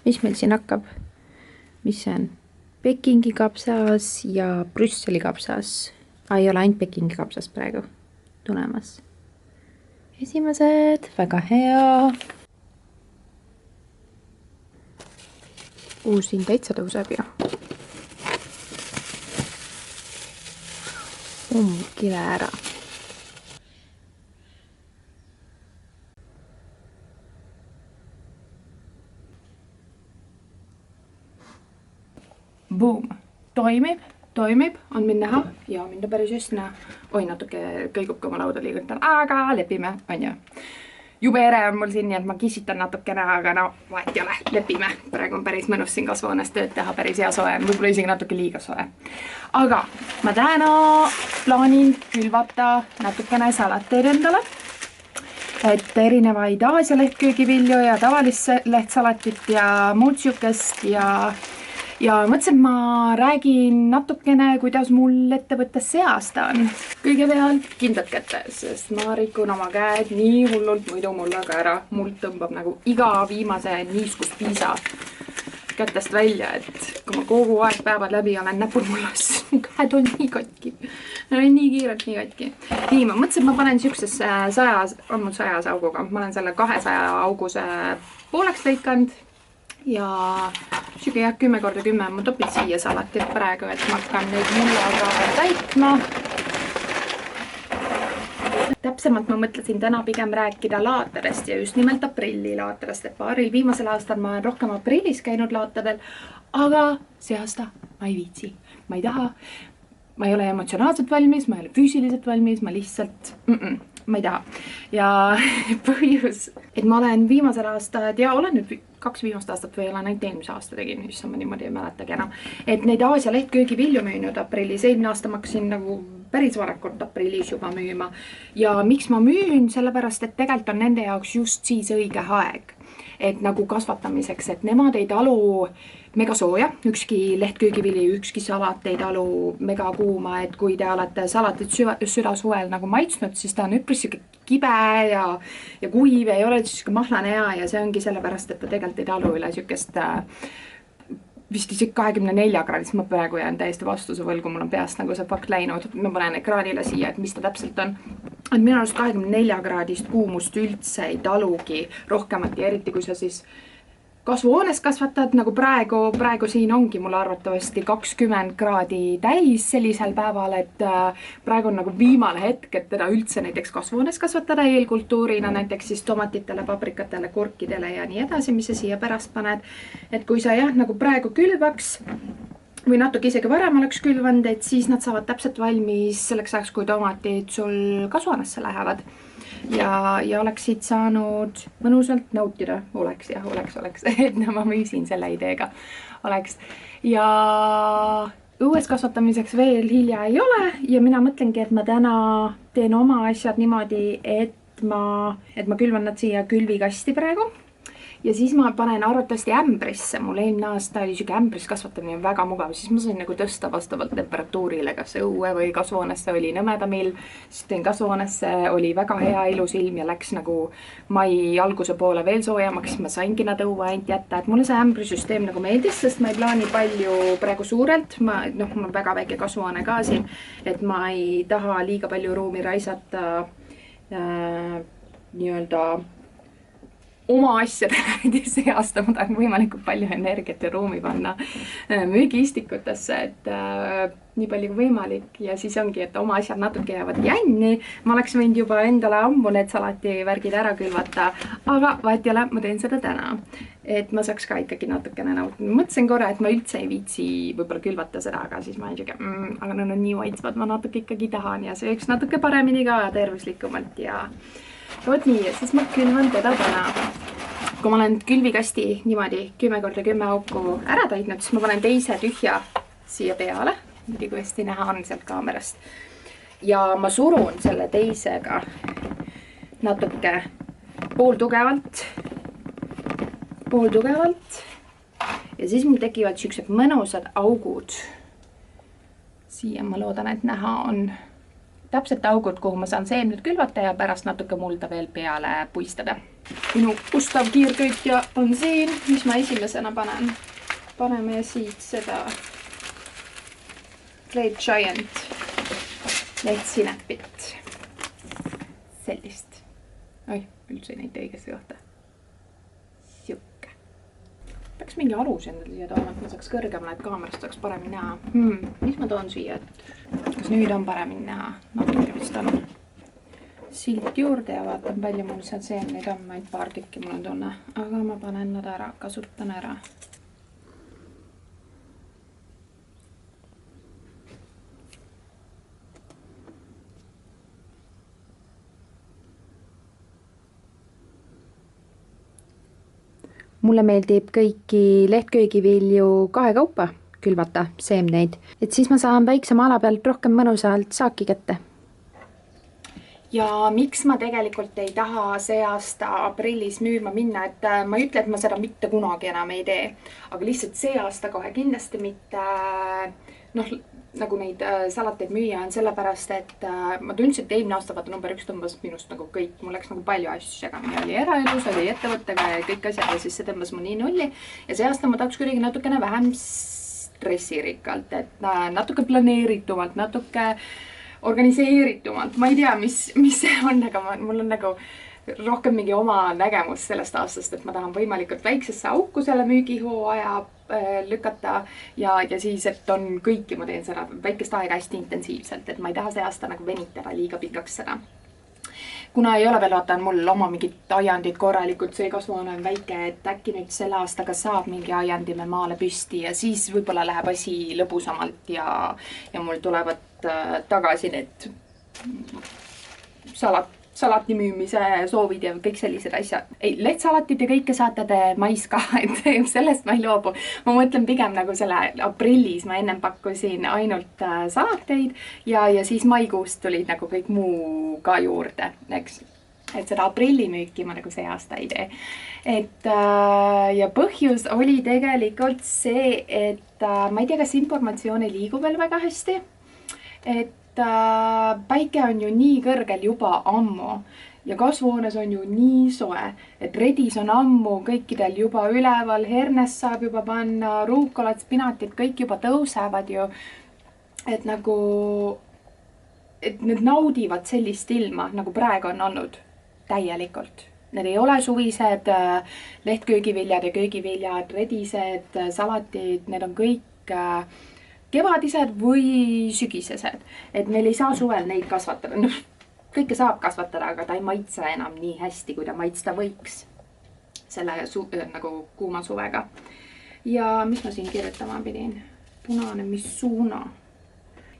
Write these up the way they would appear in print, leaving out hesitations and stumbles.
mis meil siin hakkab? Mis see on? Pekingi kapsas ja Brüsseli kapsas. Ei ole ainult Pekingi kapsas praegu tulemas. Esimesed, väga hea. Siin täitsa tõuseb ju. Kile ära. Boom! Toimib, on mind näha ja mind on päris hästi näha. Oi, natuke kõigub ka oma lauda liigutan, aga lepime, on ju. Jube ere on mul siin, nii et ma kisitan natukene, aga no vahet ei ole, lepime. Praegu on päris mõnus siin kasvuhoones tööd teha, päris hea soe, võib-olla isegi natuke liiga soe. Aga ma täna plaanin külvata natukene salateid endale. Et erinevaid Aasia lehtköögivilju ja tavalist lehtsalatit ja muud siukest ja mõtlesin, ma räägin natukene, kuidas mul ettevõttes see aasta on. Kõigepealt kindlad kätte, sest ma rikun oma käed nii hullult muidu mulle ka ära. Mul tõmbab nagu iga viimase niiskuspiisa kätest välja, et kui ma kogu aeg päevad läbi olen näpul mullas, käed on nii katki. Nii kiirelt nii katki. Nii, ma mõtlesin, ma panen siuksesse 100, on mul 100 auguga. Ma olen selle 200 auguse pooleks lõikanud. Ja siuke jah, 10x10 ma topin siia salatit praegu, et ma hakkan neid mullaga täitma. Täpsemalt ma mõtlesin täna pigem rääkida laaterest ja just nimelt aprilli laaterest, et paaril viimasel aastal ma olen rohkem aprillis käinud laatadel, aga see aasta ma ei viitsi, ma ei taha, ma ei ole emotsionaalselt valmis, ma ei ole füüsiliselt valmis, ma lihtsalt ma ei taha. Ja põhjus, et ma olen viimasel aastad ja olen nüüd 2 viimast aastat või olen ainult eelmise aasta tegin, issand ma niimoodi ei mäletagi enam. Et neid Aasia lehtköögivilju müünud aprillis, eelmine aasta ma hakkasin nagu päris varakult aprillis juba müüma. Ja miks ma müün? Sellepärast, et tegelikult on nende jaoks just siis õige aeg. Et nagu kasvatamiseks, et nemad ei talu mega sooja, ükski lehtköögivili, ükski salat ei talu mega kuuma, et kui te olete salatit südasuvel nagu maitsnud, siis ta on üpris kibe ja kuiv ei ole siis mahlane ja see ongi sellepärast, et ta tegelikult ei talu üle siukest vist isegi 24 kraadist, ma praegu jään täiesti vastuse võlgu, mul on peast nagu see fakt läinud, ma panen ekraanile siia, et mis ta täpselt on. Et minu arust 24 kraadist kuumust üldse ei talugi rohkemat ja eriti kui sa siis kasvuhoones kasvatad, nagu praegu siin ongi mul arvatavasti 20 kraadi täis sellisel päeval, et praegu on nagu viimane hetk, et teda üldse näiteks kasvuhoones kasvatada eelkultuurina, näiteks siis tomatitele, paprikatele, kurkidele ja nii edasi, mis sa siia pärast paned. Et kui sa jah, nagu praegu külvaks või natuke isegi varem oleks külvanud, et siis nad saavad täpselt valmis selleks ajaks, kui tomatid sul kasvuhoonesse lähevad. Ja oleksid saanud mõnusalt nautida, oleks, et ma müüsin selle ideega, oleks. Ja õues kasvatamiseks veel hilja ei ole ja mina mõtlengi, et ma täna teen oma asjad niimoodi, et ma külvan nad siia külvikasti praegu. Ja siis ma panen arvatavasti ämbrisse, mul eelmine aasta oli siuke ämbris kasvatamine väga mugav, siis ma sain nagu tõsta vastavalt temperatuurile, kas õue või kasvuhoonesse oli nõmedamil, siis teen kasvuhoonesse, oli väga hea ilus ilm ja läks nagu mai alguse poole veel soojamaks, siis ma saingi nad õue ainult jätta, et mulle see ämbrisüsteem nagu meeldis, sest ma ei plaani palju praegu suurelt, mul on väga väike kasvuhoone ka siin, et ma ei taha liiga palju ruumi raisata nii-öelda oma asjadele see aasta ma tahan võimalikult palju energiat ja ruumi panna müügiistikutesse, et nii palju kui võimalik ja siis ongi, et oma asjad natuke jäävad jänni. Ma oleks võinud juba endale ammu need salativärgid ära külvata, aga vahet ei ole, ma teen seda täna. Et ma saaks ka ikkagi natukene nautida. Mõtlesin korra, et ma üldse ei viitsi võib-olla külvata seda, aga siis ma olen siuke, aga nad on nii maitsvad, ma natuke ikkagi tahan ja see üks natuke paremini ka tervislikumalt ja vot nii, siis ma külvan teda täna. Kui ma olen külvikasti niimoodi 10x10 auku ära täitnud, siis ma panen teise tühja siia peale, kui hästi näha on sealt kaamerast. Ja ma surun selle teisega natuke pooltugevalt ja siis mul tekivad siuksed mõnusad augud. Siia ma loodan, et näha on täpselt augud, kuhu ma saan seemned külvata ja pärast natuke mulda veel peale puistada. minu ustav kiirköitja on siin, mis ma esimesena panen. Paneme siit seda Red Giant lehtsinepit. Sellist. Oi, üldse ei näita õigesti kohta. Siuke. Peaks mingi alus endale siia tooma, et ma saaks kõrgemale, et kaamerast saaks paremini näha. Mis ma toon siia? Kas nüüd on paremini näha? Natuke vist on. Silt juurde ja vaatan palju mul seal seemneid on, ainult paar tükki mul on tunne. Aga ma panen nad ära, kasutan ära. Mulle meeldib kõiki lehtköögivilju kahekaupa külvata, seemneid, et siis ma saan väiksema ala pealt rohkem mõnusalt saaki kätte. Ja miks ma tegelikult ei taha see aasta aprillis müüma minna, et ma ei ütle, et ma seda mitte kunagi enam ei tee, aga lihtsalt see aasta kohe kindlasti mitte, nagu neid salateid müüa on sellepärast, et ma tundsin, et eelmine aasta vaata number 1 tõmbas minust nagu kõik, mul läks nagu palju asju segamini, oli eraelus, oli ettevõttega ja kõik asjad ja siis see tõmbas mu nii nulli ja see aasta ma tahaks kuidagi natukene vähem stressirikkalt, et natuke planeeritumalt, natuke organiseeritumalt, ma ei tea, mis see on, aga mul on nagu rohkem mingi oma nägemus sellest aastast, et ma tahan võimalikult väiksesse auku selle müügihooaja lükata ja siis, et on kõiki, ma teen seda väikest aega hästi intensiivselt, et ma ei taha see aasta nagu venitada liiga pikaks seda. Kuna ei ole veel, vaatan mul oma mingit aiandid korralikult, see kasvuhoone on väike, et äkki nüüd selle aastaga saab mingi aiandi me maale püsti ja siis võib-olla läheb asi lõbusamalt ja mul tulevad tagasi need salati müümise soovid ja kõik sellised asjad. Ei, lehtsalatit ja kõike saate te mais ka, et sellest ma ei loobu. Ma mõtlen pigem nagu selle aprillis ma ennem pakkusin ainult salateid ja siis maikuust tulid nagu kõik muu ka juurde, eks. Et seda aprillimüüki ma nagu see aasta ei tee. Et ja põhjus oli tegelikult see, et ma ei tea, kas informatsioon ei liigu veel väga hästi. Et päike on ju nii kõrgel juba ammu ja kasvuhoones on ju nii soe, et redis on ammu kõikidel juba üleval, hernes saab juba panna, ruukolad, spinatid, kõik juba tõusevad ju. Et nagu, et need naudivad sellist ilma, nagu praegu on olnud täielikult. Need ei ole suvised lehtköögiviljad ja köögiviljad, redised, salatid, need on kõik kevadised või sügisesed, et meil ei saa suvel neid kasvatada. No, kõike saab kasvatada, aga ta ei maitse enam nii hästi, kui ta maitsta võiks selle nagu kuuma suvega. Ja mis ma siin kirjutama pidin? Punane Missuna.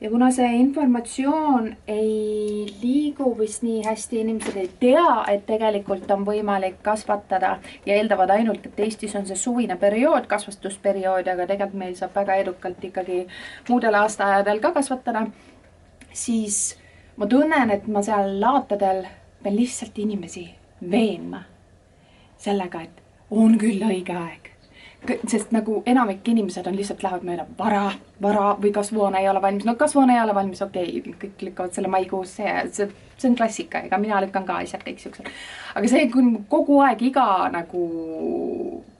Ja kuna see informatsioon ei liigu vist nii hästi, inimesed ei tea, et tegelikult on võimalik kasvatada ja eeldavad ainult, et Eestis on see suvine periood, kasvastusperiood, aga tegelikult meil saab väga edukalt ikkagi muudel aastaajadel ka kasvatada, siis ma tunnen, et ma seal laatadel pean lihtsalt inimesi veenma sellega, et on küll õige aeg. Sest nagu enamik inimesed on lihtsalt lähevad mööda vara või kasvuhoone ei ole valmis. No kasvuhoone ei ole valmis, okei, kõik lükkavad selle maikuusse ja see on klassika, ega mina lükkan ka asjad kõik siuksed. Aga see, kui kogu aeg iga nagu,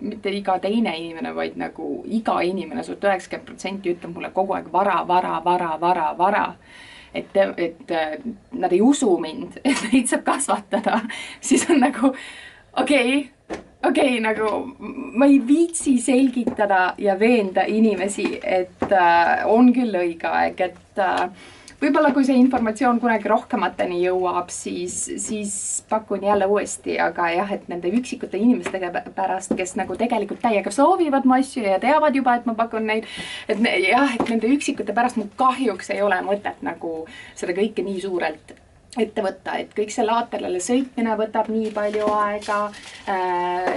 mitte iga teine inimene, vaid nagu iga inimene, 90% ütleb mulle kogu aeg vara. Et nad ei usu mind, et neid saab kasvatada, siis on nagu okei, nagu ma ei viitsi selgitada ja veenda inimesi, et on küll õige aeg, et võib-olla kui see informatsioon kunagi rohkemateni jõuab, siis pakun jälle uuesti, aga jah, et nende üksikute inimestega pärast, kes nagu tegelikult täiega soovivad mu asju ja teavad juba, et ma pakun neid, et jah, et nende üksikute pärast mu kahjuks ei ole mõtet nagu seda kõike nii suurelt ette võtta, et kõik see laaterlale sõitmine võtab nii palju aega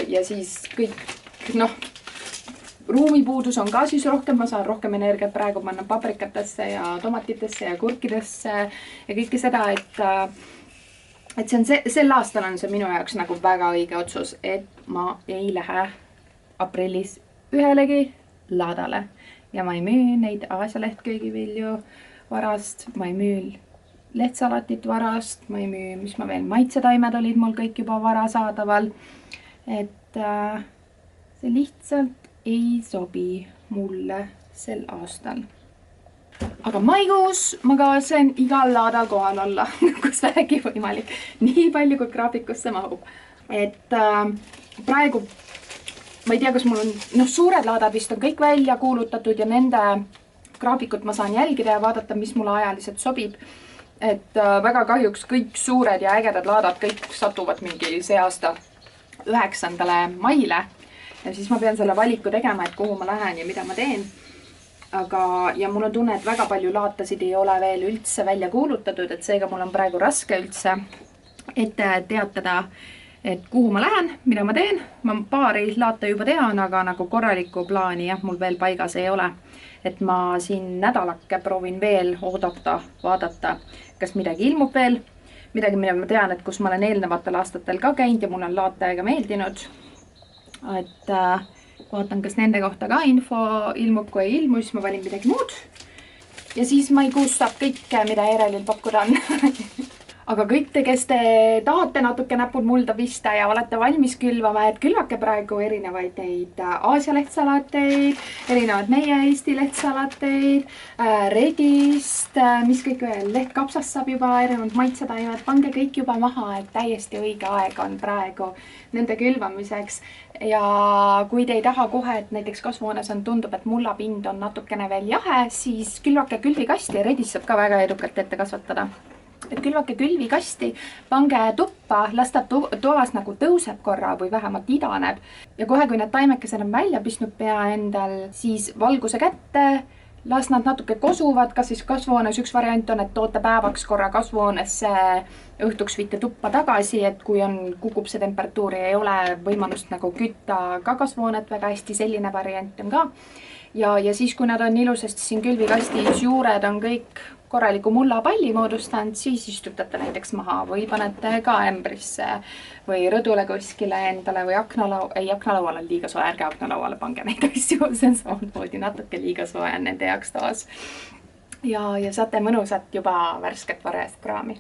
ja siis kõik, ruumipuudus on ka siis rohkem, ma saan rohkem energiat praegu panna paprikatesse ja tomatitesse ja kurkidesse ja kõike seda, et see on sel aastal on see minu jaoks nagu väga õige otsus, et ma ei lähe aprillis ühelegi laadale ja ma ei müü neid Aasia lehtköögivilju varast, ma ei müü lehtsalatit varast, ma ei müü, mis ma veel, maitsetaimed olid mul kõik juba vara saadaval. Et see lihtsalt ei sobi mulle sel aastal. Aga maikuus ma kavatsen igal laadal kohal olla, kus vähegi võimalik. Nii palju, kui graafikusse mahub. Et praegu ma ei tea, kas mul on, suured laadad vist on kõik välja kuulutatud ja nende graafikut ma saan jälgida ja vaadata, mis mulle ajaliselt sobib. Et väga kahjuks kõik suured ja ägedad laadad kõik satuvad mingi see aasta 9. maile. Ja siis ma pean selle valiku tegema, et kuhu ma lähen ja mida ma teen. Ja mul on tunne, et väga palju laatasid ei ole veel üldse välja kuulutatud, et seega mul on praegu raske üldse ette teatada, et kuhu ma lähen, mida ma teen. Ma paari laata juba tean, aga nagu korralikku plaani jah, mul veel paigas ei ole. Et ma siin nädalakke proovin veel oodata, vaadata, kas midagi ilmub veel. Midagi, mida ma tean, et kus ma olen eelnevatel aastatel ka käinud ja mul on laataega meeldinud. Et vaatan, kas nende kohta ka info ilmub, kui ei ilmu, siis ma valin midagi muud. Ja siis maikuus saab kõike, mida ERL-il pakkuda on. Aga kõik te, kes te tahate natuke näpud mulda pista ja olete valmis külvama, et külvake praegu erinevaid neid Aasia lehtsalateid, erinevad meie Eesti lehtsalateid, redist, mis kõik veel, lehtkapsast saab juba erinevad maitsetaimed, pange kõik juba maha, et täiesti õige aeg on praegu nende külvamiseks. Ja kui te ei taha kohe, et näiteks kasvuhoones on tundub, et mullapind on natukene veel jahe, siis külvake külvikasti ja redist saab ka väga edukalt ette kasvatada. Et külvake külvikasti, pange tuppa, las ta toas nagu tõuseb korra või vähemalt idaneb. Ja kohe, kui need taimekesed on välja pistnud pea endal, siis valguse kätte, las nad natuke kosuvad, kas siis kasvuhoones üks variant on, et toote päevaks korra kasvuhoonesse, õhtuks viite tuppa tagasi, et kui kukub see temperatuur ja ei ole võimalust nagu kütta ka kasvuhoonet väga hästi, selline variant on ka. Ja siis, kui nad on ilusasti siin külvikastis, juured on kõik korraliku mullapalli moodustanud, siis istutate näiteks maha või panete ka ämbrisse või rõdule kuskile endale või aknalaual on liiga soe, ärge aknalauale pange neid asju, see on samamoodi natuke liiga soe nende jaoks toas. Ja saate mõnusat juba värsket varajast kraami.